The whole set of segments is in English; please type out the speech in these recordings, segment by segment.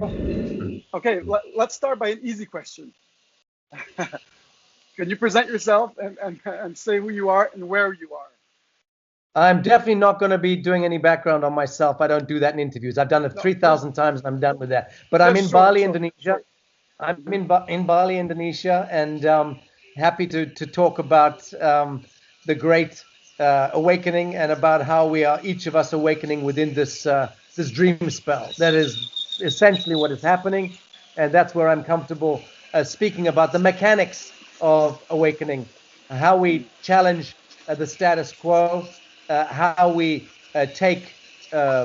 Okay, let's start by an easy question. Can you present yourself and say who you are and where you are? I'm definitely not going to be doing any background on myself. I don't do that in interviews. I've done it 3,000 times and I'm done with that. But I'm in Bali, Indonesia. I'm in Bali, Indonesia, and happy to talk about the great awakening and about how we are, each of us, awakening within this dream spell. That is essentially what is happening, and that's where I'm comfortable speaking about the mechanics of awakening, how we challenge the status quo, how we take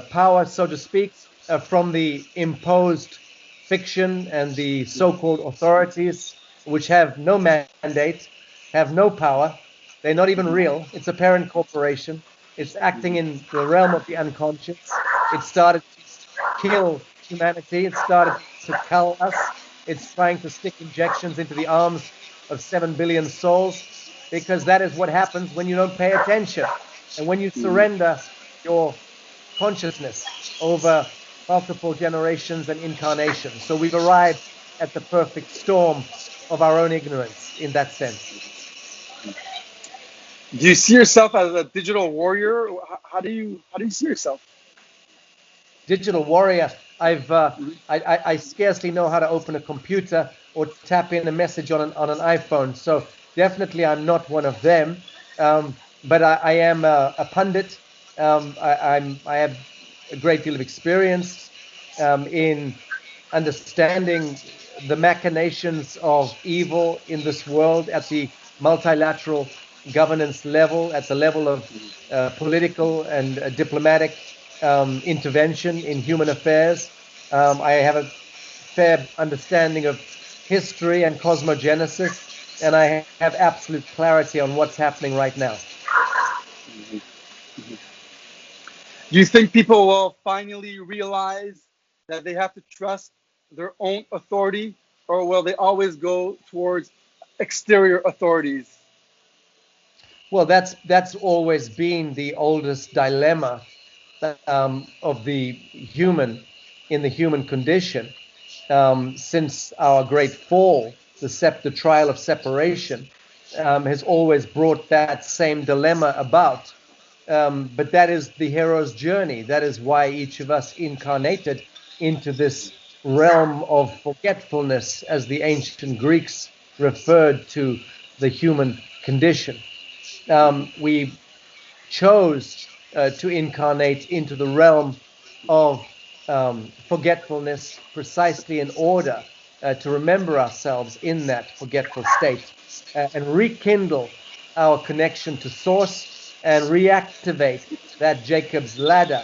power, so to speak, from the imposed fiction and the so-called authorities, which have no mandate, have no power. They're not even real. It's a parent corporation. It's acting in the realm of the unconscious. It started to kill humanity. It started to cull us. It's trying to stick injections into the arms of 7 billion souls, because that is what happens when you don't pay attention and when you surrender your consciousness over multiple generations and incarnations. So we've arrived at the perfect storm of our own ignorance in that sense. Do you see yourself as a digital warrior? How do you see yourself? Digital warrior. I scarcely know how to open a computer or tap in a message on an iPhone. So definitely I'm not one of them. But I am a pundit. I have a great deal of experience in understanding the machinations of evil in this world at the multilateral governance level, at the level of political and diplomatic intervention in human affairs. I have a fair understanding of history and cosmogenesis, and I have absolute clarity on what's happening right now. Do you think people will finally realize that they have to trust their own authority, or will they always go towards exterior authorities? Well, that's always been the oldest dilemma of the human in the human condition since our great fall. The trial of separation has always brought that same dilemma about. But that is the hero's journey. That is why each of us incarnated into this realm of forgetfulness, as the ancient Greeks referred to the human condition. We chose to incarnate into the realm of forgetfulness precisely in order to remember ourselves in that forgetful state and rekindle our connection to Source and reactivate that Jacob's ladder,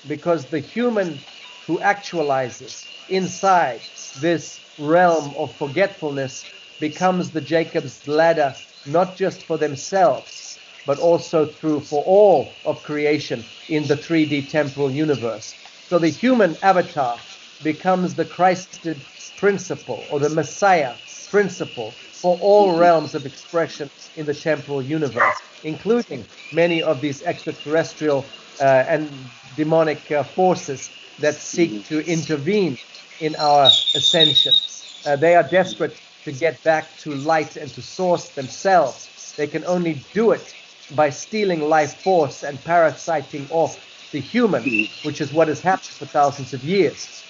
because the human who actualizes inside this realm of forgetfulness becomes the Jacob's ladder, not just for themselves, but also for all of creation in the 3D temporal universe. So the human avatar becomes the Christed principle, or the Messiah principle, for all realms of expression in the temporal universe, including many of these extraterrestrial and demonic forces that seek to intervene in our ascension. They are desperate to get back to light and to Source themselves. They can only do it by stealing life force and parasiting off the human, which is what has happened for thousands of years.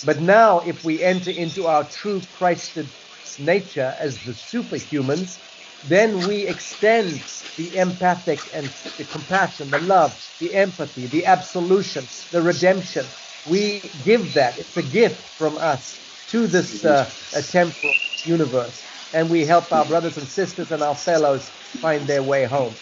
But now, if we enter into our true Christed nature as the superhumans, then we extend the empathic and the compassion, the love, the empathy, the absolution, the redemption. We give that. It's a gift from us to this temporal universe. And we help our brothers and sisters and our fellows find their way home.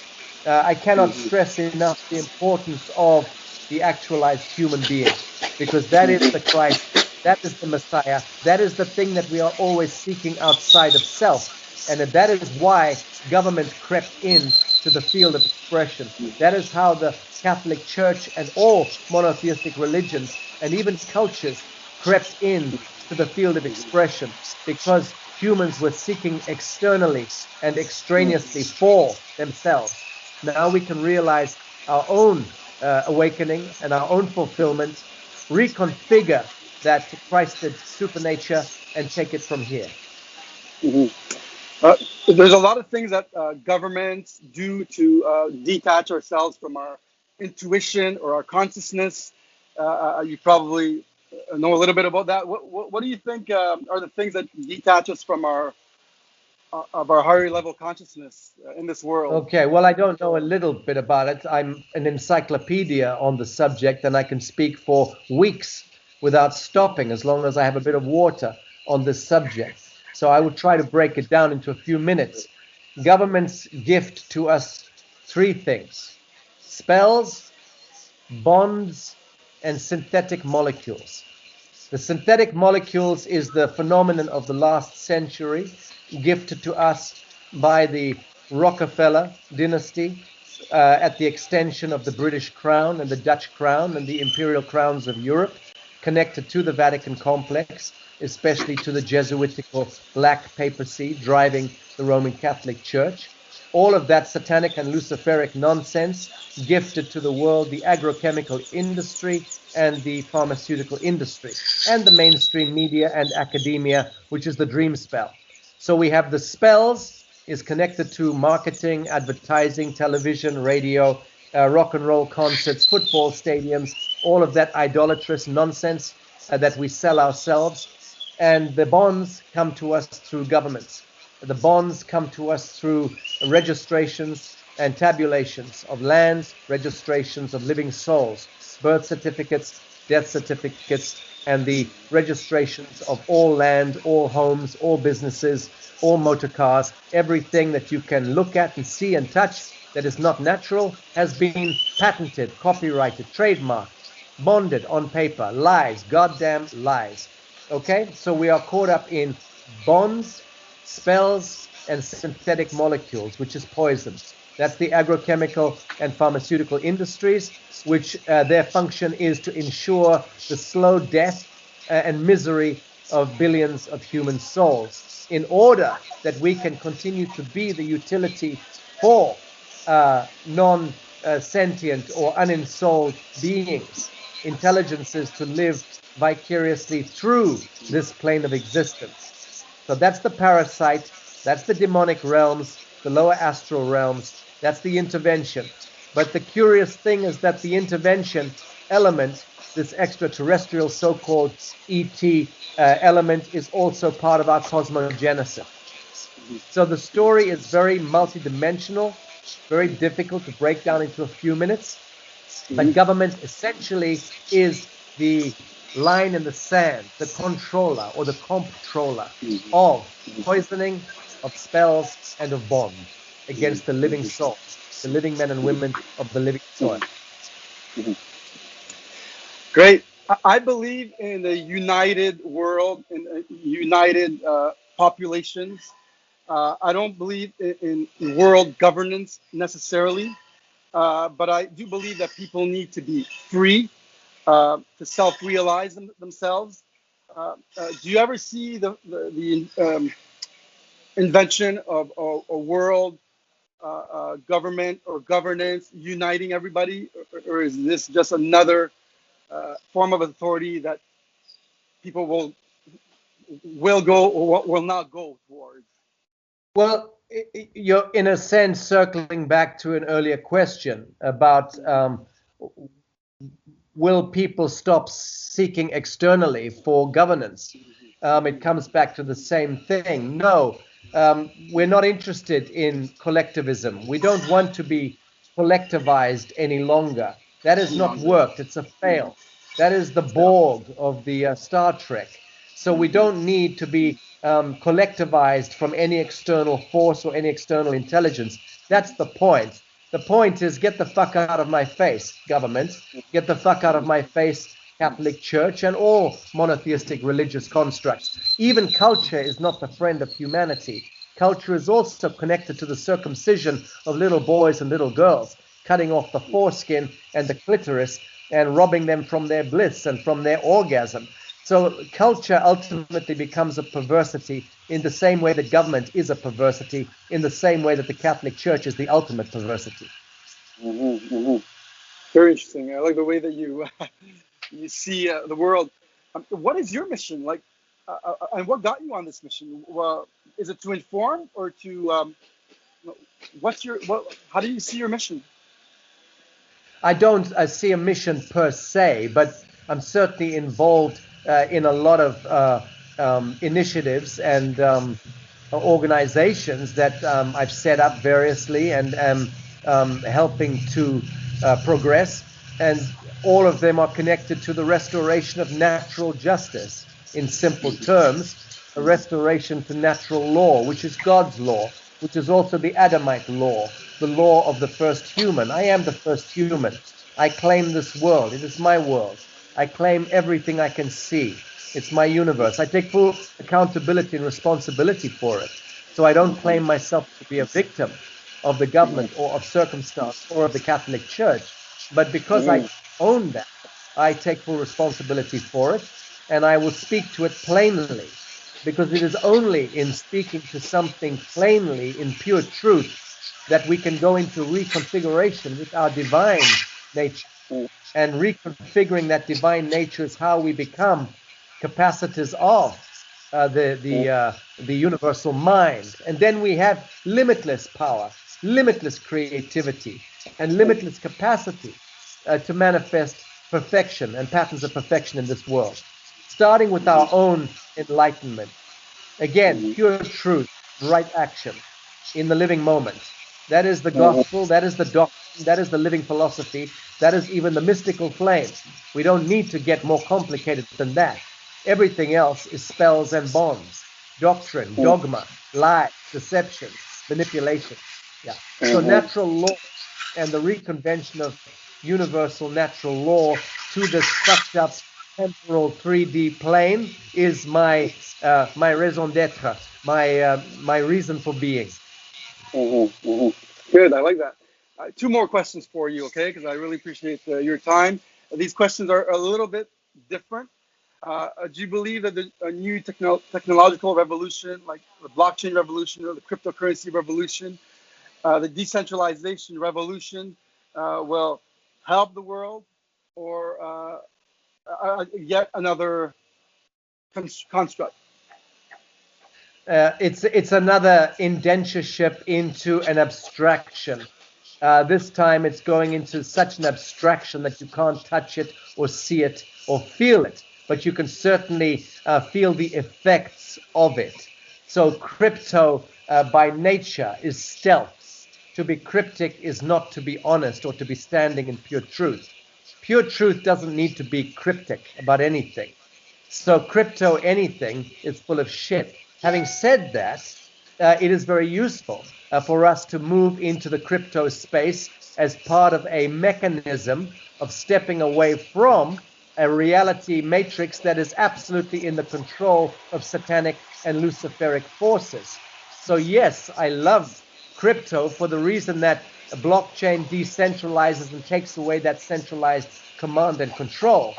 I cannot stress enough the importance of the actualized human being, because that is the Christ, that is the Messiah, that is the thing that we are always seeking outside of self. And that is why government crept in to the field of expression. That is how the Catholic Church and all monotheistic religions and even cultures crept in to the field of expression, because humans were seeking externally and extraneously for themselves. Now we can realize our own awakening and our own fulfillment, reconfigure that Christ did supernature and take it from here. Mhm. There's a lot of things that governments do to detach ourselves from our intuition or our consciousness. You probably know a little bit about that. What do you think are the things that detach us from our higher level consciousness in this world? Okay, well, I don't know a little bit about it. I'm an encyclopedia on the subject, and I can speak for weeks without stopping as long as I have a bit of water on this subject. So I will try to break it down into a few minutes. Governments gift to us three things: spells, bonds, and synthetic molecules. The synthetic molecules is the phenomenon of the last century, gifted to us by the Rockefeller dynasty at the extension of the British crown and the Dutch crown and the imperial crowns of Europe, connected to the Vatican complex, especially to the Jesuitical black papacy driving the Roman Catholic Church. All of that satanic and luciferic nonsense gifted to the world the agrochemical industry and the pharmaceutical industry and the mainstream media and academia, which is the dream spell. So we have the spells is connected to marketing, advertising, television, radio, rock and roll concerts, football stadiums, all of that idolatrous nonsense that we sell ourselves. And the bonds come to us through governments. The bonds come to us through registrations and tabulations of lands, registrations of living souls, birth certificates, death certificates, and the registrations of all land, all homes, all businesses, all motor cars. Everything that you can look at and see and touch that is not natural has been patented, copyrighted, trademarked, bonded on paper. Lies, goddamn lies. Okay, so we are caught up in bonds, spells, and synthetic molecules, which is poison. That's the agrochemical and pharmaceutical industries, which their function is to ensure the slow death and misery of billions of human souls, in order that we can continue to be the utility for non-sentient or unensouled beings, intelligences to live vicariously through this plane of existence. So that's the parasite, that's the demonic realms, the lower astral realms, that's the intervention. But the curious thing is that the intervention element, this extraterrestrial so-called ET element, is also part of our cosmogenesis. So the story is very multidimensional, very difficult to break down into a few minutes. But government essentially is the line in the sand, the controller or the comptroller of poisoning, of spells, and of bonds against the living souls, the living men and women of the living soil. Great. I believe in a united world, in united populations. I don't believe in world governance necessarily, but I do believe that people need to be free to self-realize themselves. Do you ever see the invention of a world government or governance uniting everybody, or is this just another form of authority that people will go or will not go towards? Well, you're in a sense circling back to an earlier question about will people stop seeking externally for governance? It comes back to the same thing. No, we're not interested in collectivism. We don't want to be collectivized any longer. That has not worked. It's a fail. That is the Borg of the Star Trek. So we don't need to be collectivized from any external force or any external intelligence. That's the point. The point is, get the fuck out of my face, government. Get the fuck out of my face, Catholic Church, and all monotheistic religious constructs. Even culture is not the friend of humanity. Culture is also connected to the circumcision of little boys and little girls, cutting off the foreskin and the clitoris and robbing them from their bliss and from their orgasm. So culture ultimately becomes a perversity in the same way that government is a perversity, in the same way that the Catholic Church is the ultimate perversity. Very interesting. I like the way that you you see the world. What is your mission? Like, and what got you on this mission? Well, is it to inform or to how do you see your mission? I don't see a mission per se, but I'm certainly involved in a lot of initiatives and organizations that I've set up variously and am helping to progress. And all of them are connected to the restoration of natural justice. In simple terms, a restoration to natural law, which is God's law, which is also the Adamite law, the law of the first human. I am the first human. I claim this world. It is my world. I claim everything I can see. It's my universe. I take full accountability and responsibility for it. So I don't claim myself to be a victim of the government or of circumstance or of the Catholic Church. But because I own that, I take full responsibility for it, and I will speak to it plainly, because it is only in speaking to something plainly in pure truth that we can go into reconfiguration with our divine nature. And reconfiguring that divine nature is how we become capacitors of the universal mind. And then we have limitless power, limitless creativity, and limitless capacity to manifest perfection and patterns of perfection in this world, starting with our own enlightenment. Again, pure truth, right action in the living moment. That is the gospel, that is the doctrine, that is the living philosophy, that is even the mystical flame. We don't need to get more complicated than that. Everything else is spells and bonds, doctrine, dogma, lie, deception, manipulation. Yeah. So natural law and the reconvention of universal natural law to the fucked up temporal 3D plane is my raison d'être, my reason for being. Good, I like that. Two more questions for you, okay? Because I really appreciate your time. These questions are a little bit different. Do you believe that a new technological revolution, like the blockchain revolution or the cryptocurrency revolution, the decentralization revolution, will help the world, or yet another construct? It's another indentureship into an abstraction. This time it's going into such an abstraction that you can't touch it or see it or feel it, but you can certainly feel the effects of it. So crypto by nature is stealth. To be cryptic is not to be honest or to be standing in pure truth. Pure truth doesn't need to be cryptic about anything. So crypto anything is full of shit. Having said that, it is very useful for us to move into the crypto space as part of a mechanism of stepping away from a reality matrix that is absolutely in the control of satanic and luciferic forces. So yes, I love crypto for the reason that a blockchain decentralizes and takes away that centralized command and control.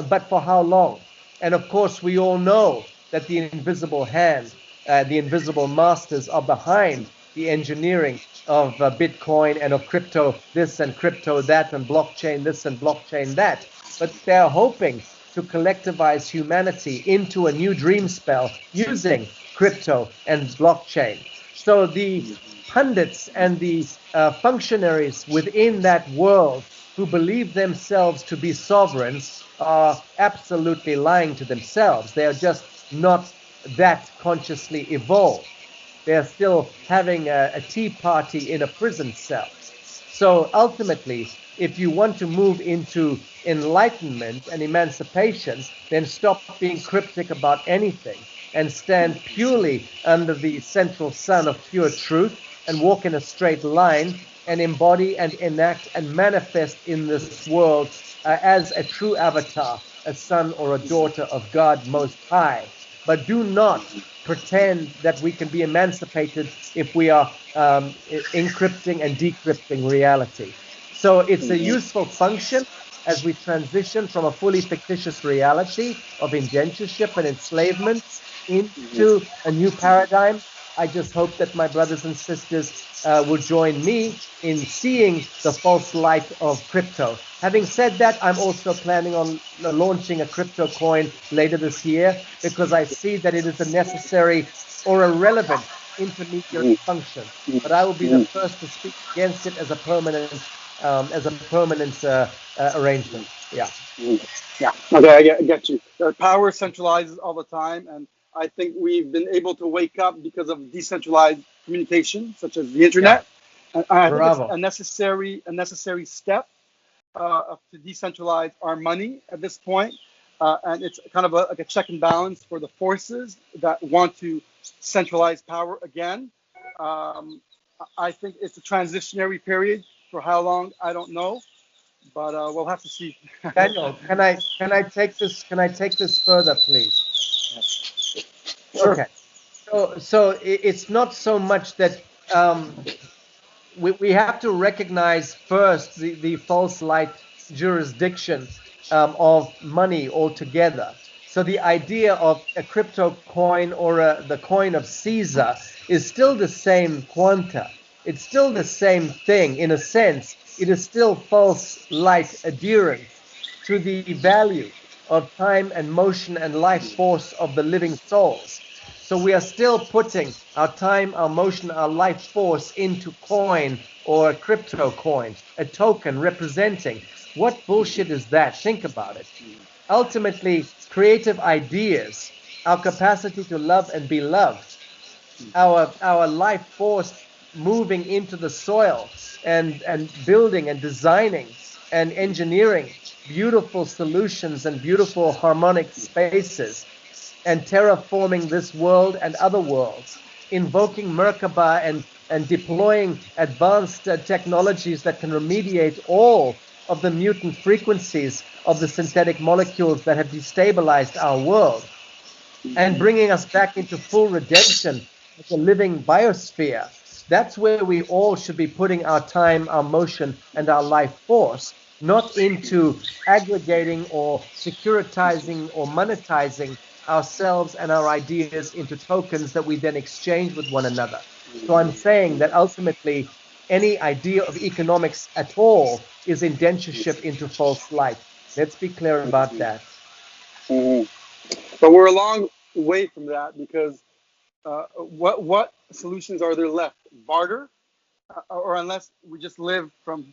But for how long? And of course, we all know that the invisible hand, the invisible masters are behind the engineering of Bitcoin and of crypto this and crypto that and blockchain this and blockchain that. But they're hoping to collectivize humanity into a new dream spell using crypto and blockchain. So the pundits and the functionaries within that world who believe themselves to be sovereigns are absolutely lying to themselves. They are just not that consciously evolved. They're still having a tea party in a prison cell. So ultimately, if you want to move into enlightenment and emancipation, then stop being cryptic about anything and stand purely under the central sun of pure truth and walk in a straight line and embody and enact and manifest in this world as a true avatar, a son or a daughter of God Most High. But do not pretend that we can be emancipated if we are encrypting and decrypting reality. So it's a useful function as we transition from a fully fictitious reality of indentureship and enslavement into a new paradigm I just hope that my brothers and sisters will join me in seeing the false light of crypto. Having said that, I'm also planning on launching a crypto coin later this year because I see that it is a necessary or a relevant intermediary function. But I will be the first to speak against it as a permanent arrangement. Yeah. Yeah. Okay, I get you. Power centralizes all the time, and I think we've been able to wake up because of decentralized communication, such as the internet. Yeah. And I think Bravo. it's a necessary step to decentralize our money at this point. And it's kind of like a check and balance for the forces that want to centralize power again. I think it's a transitionary period. For how long, I don't know, but we'll have to see. Daniel, can I take this further, please? Sure. Okay. So it's not so much that we have to recognize first the false light jurisdiction of money altogether. So the idea of a crypto coin or the coin of Caesar is still the same quanta. It's still the same thing in a sense. It is still false light adherence to the value of time and motion and life force of the living souls. So we are still putting our time, our motion, our life force into coin or a crypto coin, a token representing. What bullshit is that? Think about it. Ultimately, creative ideas, our capacity to love and be loved, our life force moving into the soil and building and designing and engineering beautiful solutions and beautiful harmonic spaces and terraforming this world and other worlds, invoking Merkaba and deploying advanced technologies that can remediate all of the mutant frequencies of the synthetic molecules that have destabilized our world, and bringing us back into full redemption as a living biosphere. That's where we all should be putting our time, our motion, and our life force, not into aggregating or securitizing or monetizing ourselves and our ideas into tokens that we then exchange with one another. So I'm saying that ultimately any idea of economics at all is indentureship into false light. Let's be clear about that. But we're a long way from that because what solutions are there left? Barter, or unless we just live from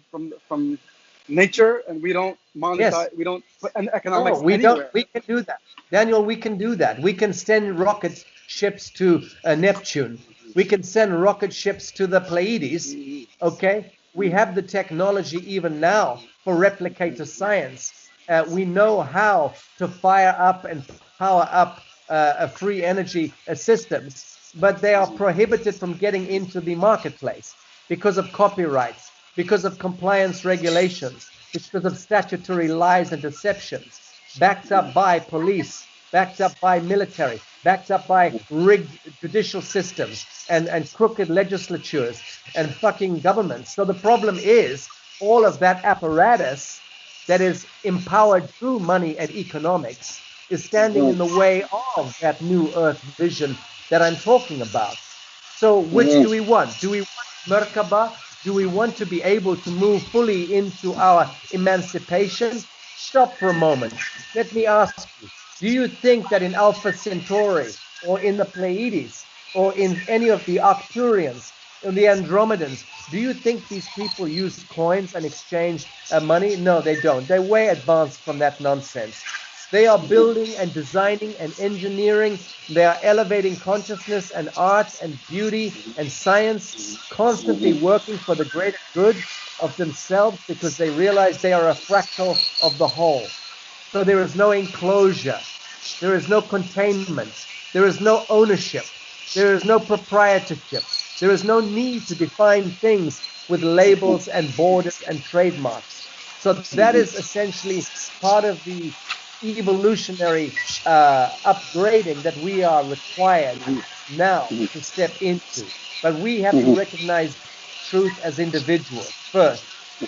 nature and we don't monetize, Yes. we don't put an economics we anywhere. We can do that, Daniel. We can do that. We can send rocket ships to Neptune. We can send rocket ships to the Pleiades. Okay, we have the technology even now for replicator science. We know how to fire up and power up free energy systems, but they are prohibited from getting into the marketplace because of copyrights, because of compliance regulations, because of statutory lies and deceptions, backed up by police, backed up by military, backed up by rigged judicial systems and crooked legislatures and fucking governments. So the problem is all of that apparatus that is empowered through money and economics is standing in the way of that new earth vision that I'm talking about. So which do we want? Do we want Merkaba? Do we want to be able to move fully into our emancipation? Stop for a moment. Let me ask you, do you think that in Alpha Centauri or in the Pleiades or in any of the Arcturians or the Andromedans, do you think these people use coins and exchange money? No, they don't. They're way advanced from that nonsense. They are building and designing and engineering. They are elevating consciousness and art and beauty and science, constantly working for the greater good of themselves because they realize they are a fractal of the whole. So there is no enclosure. There is no containment. There is no ownership. There is no proprietorship. There is no need to define things with labels and borders and trademarks. So that is essentially part of the evolutionary upgrading that we are required now to step into. But we have to recognize truth as individuals first,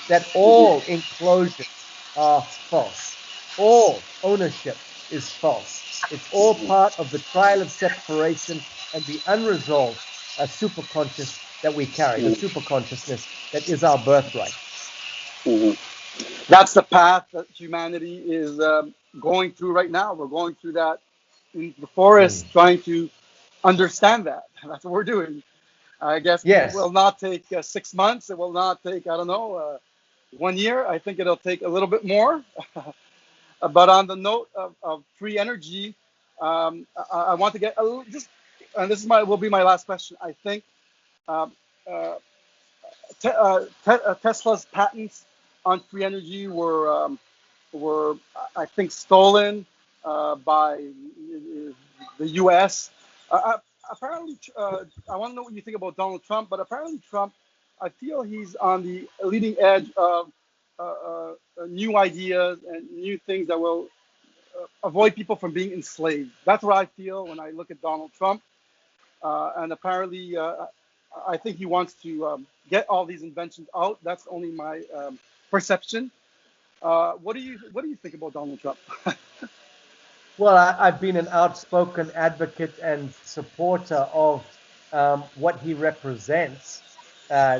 that all enclosures are false. All ownership is false. It's all part of the trial of separation and the unresolved superconscious that we carry, the superconsciousness that is our birthright. That's the path that humanity is going through right now. We're going through that in the forest, trying to understand that. That's what we're doing. I guess it will not take 6 months. It will not take, I don't know, 1 year. I think it'll take a little bit more. But on the note of free energy, I want to get a little, just, and this is will be my last question. I think Tesla's patents on free energy were I think stolen by the U.S. Apparently, I want to know what you think about Donald Trump, but apparently Trump, I feel he's on the leading edge of new ideas and new things that will avoid people from being enslaved. That's what I feel when I look at Donald Trump. And apparently, I think he wants to get all these inventions out. That's only my perception. What do you think about Donald Trump? Well, I've been an outspoken advocate and supporter of what he represents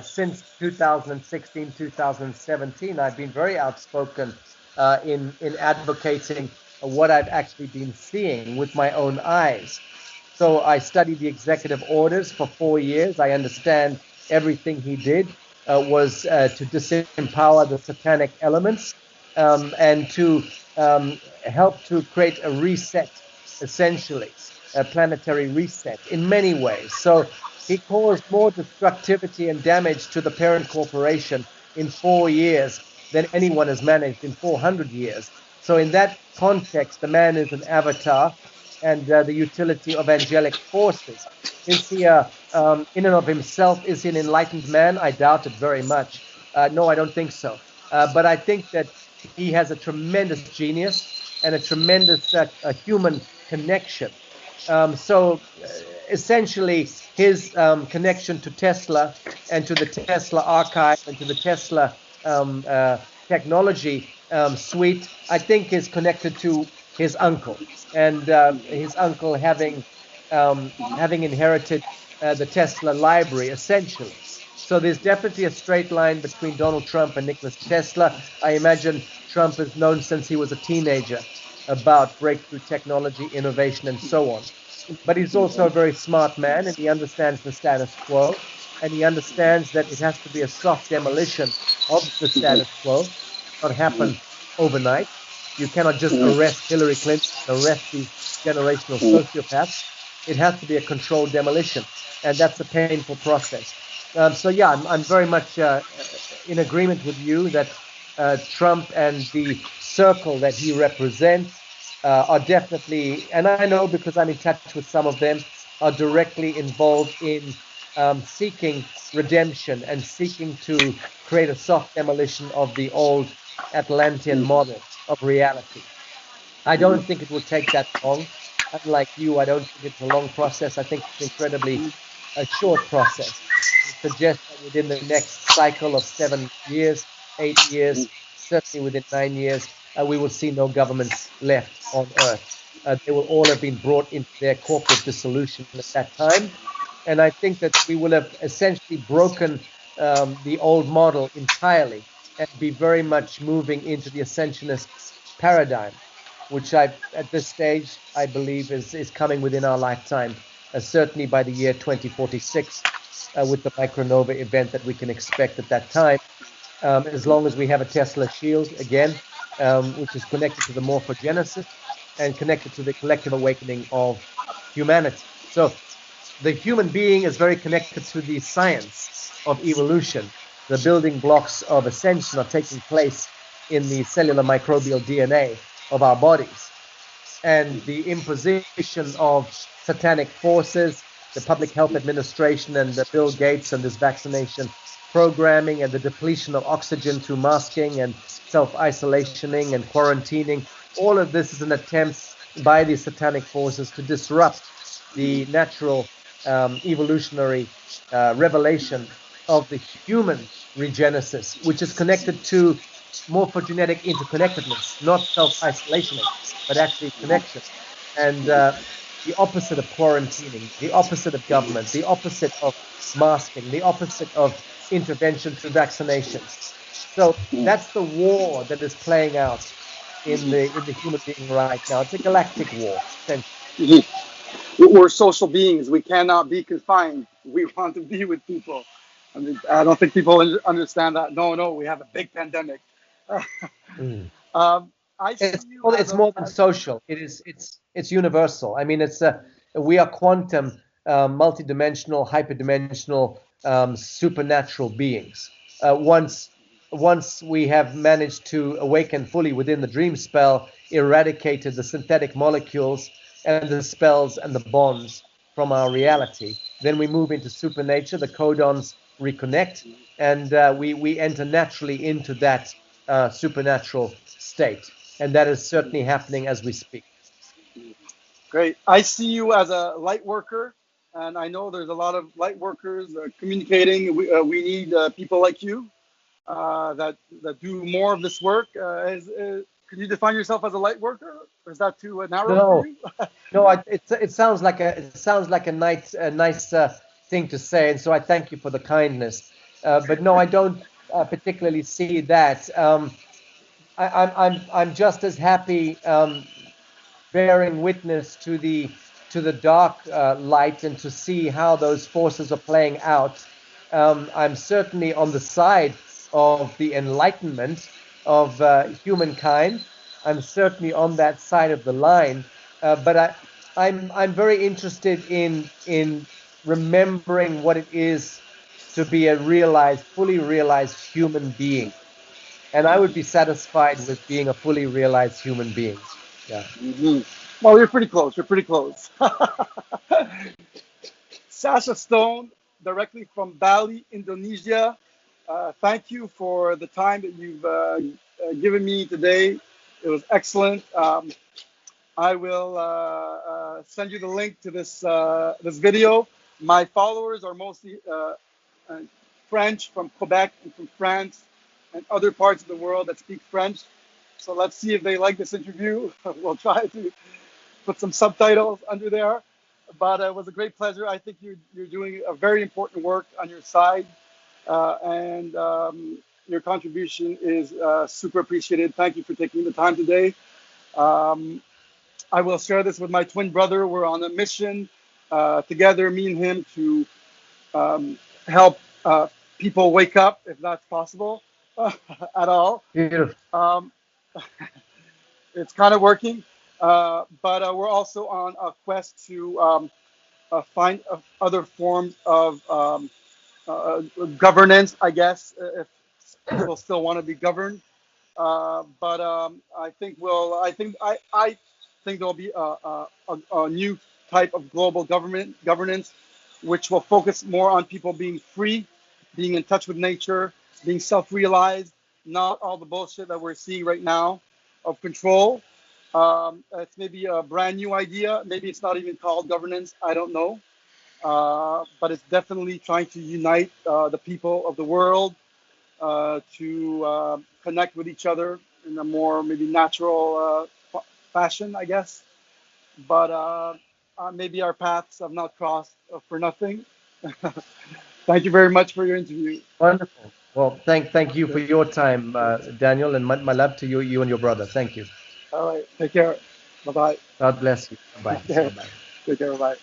since 2016, 2017. I've been very outspoken in advocating what I've actually been seeing with my own eyes. So I studied the executive orders for 4 years. I understand everything he did was to disempower the satanic elements and to help to create a reset, essentially, a planetary reset in many ways. So he caused more destructivity and damage to the parent corporation in 4 years than anyone has managed in 400 years. So in that context, the man is an avatar, and the utility of angelic forces. Is he in and of himself, is he an enlightened man? I doubt it very much. No, I don't think so. But I think that he has a tremendous genius and a tremendous human connection. So essentially, his connection to Tesla and to the Tesla archive and to the Tesla technology suite, I think is connected to his uncle, and his uncle having inherited the Tesla library, essentially. So there's definitely a straight line between Donald Trump and Nikola Tesla. I imagine Trump is known since he was a teenager about breakthrough technology, innovation, and so on. But he's also a very smart man, and he understands the status quo, and he understands that it has to be a soft demolition of the status quo, not happen overnight. You cannot just arrest Hillary Clinton, arrest these generational sociopaths. It has to be a controlled demolition, and that's a painful process. So yeah, I'm very much in agreement with you that Trump and the circle that he represents are definitely, and I know because I'm in touch with some of them, are directly involved in seeking redemption and seeking to create a soft demolition of the old Atlantean model of reality. I don't think it will take that long. Unlike you, I don't think it's a long process. I think it's incredibly a short process. I suggest that within the next cycle of 7 years, 8 years, certainly within 9 years, we will see no governments left on Earth. They will all have been brought into their corporate dissolution at that time. And I think that we will have essentially broken the old model entirely and be very much moving into the ascensionist paradigm, which at this stage, I believe is coming within our lifetime, certainly by the year 2046, with the micronova event that we can expect at that time, as long as we have a Tesla shield, again, which is connected to the morphogenesis and connected to the collective awakening of humanity. So the human being is very connected to the science of evolution. The building blocks of ascension are taking place in the cellular microbial DNA of our bodies. And the imposition of satanic forces, the Public Health Administration and the Bill Gates and this vaccination programming and the depletion of oxygen through masking and self-isolationing and quarantining, all of this is an attempt by the satanic forces to disrupt the natural evolutionary revelation of the human regenesis, which is connected to morphogenetic interconnectedness, not self-isolation, but actually connection. And the opposite of quarantining, the opposite of government, the opposite of masking, the opposite of intervention through vaccinations. So that's the war that is playing out in the human being right now. It's a galactic war. We're social beings. We cannot be confined. We want to be with people. I mean, I don't think people understand that. No, we have a big pandemic. I see It's, you well, as it's more than social. It's universal. I mean, we are quantum, multidimensional, hyperdimensional, supernatural beings. Once we have managed to awaken fully within the dream spell, eradicated the synthetic molecules and the spells and the bonds from our reality, then we move into supernature. The codons reconnect, and we enter naturally into that supernatural state. And that is certainly happening as we speak. Great. I see you as a light worker, and I know there's a lot of light workers communicating. We need people like you that do more of this work. Can you define yourself as a light worker, or is that too narrow for you? No. It sounds like a nice thing to say, and so I thank you for the kindness. But no, I don't particularly see that. I'm just as happy bearing witness to the dark light and to see how those forces are playing out. I'm certainly on the side of the enlightenment of humankind. I'm certainly on that side of the line, but I'm very interested in remembering what it is to be a fully realized human being. And I would be satisfied with being a fully realized human being. Yeah. Mm-hmm. Well, you're pretty close. You're pretty close. Sacha Stone, directly from Bali, Indonesia. Thank you for the time that you've given me today. It was excellent. I will send you the link to this video. My followers are mostly French from Quebec and from France and other parts of the world that speak French. So let's see if they like this interview. We'll try to put some subtitles under there. But it was a great pleasure. I think you're doing a very important work on your side, and your contribution is super appreciated. Thank you for taking the time today. I will share this with my twin brother. We're on a mission together, me and him, to help people wake up, if that's possible at all. Beautiful. It's kind of working, but we're also on a quest to find other forms of governance, I guess, if people still want to be governed. But I think there'll be a new type of global governance, which will focus more on people being free, being in touch with nature, being self-realized, not all the bullshit that we're seeing right now of control. It's maybe a brand new idea. Maybe it's not even called governance. I don't know. But it's definitely trying to unite the people of the world to connect with each other in a more maybe natural fashion, I guess. But maybe our paths have not crossed for nothing. Thank you very much for your interview. Wonderful. Well, thank you for your time, Daniel, and my love to you and your brother. Thank you. All right. Take care. Bye-bye. God bless you. Bye-bye. Take care. Bye-bye.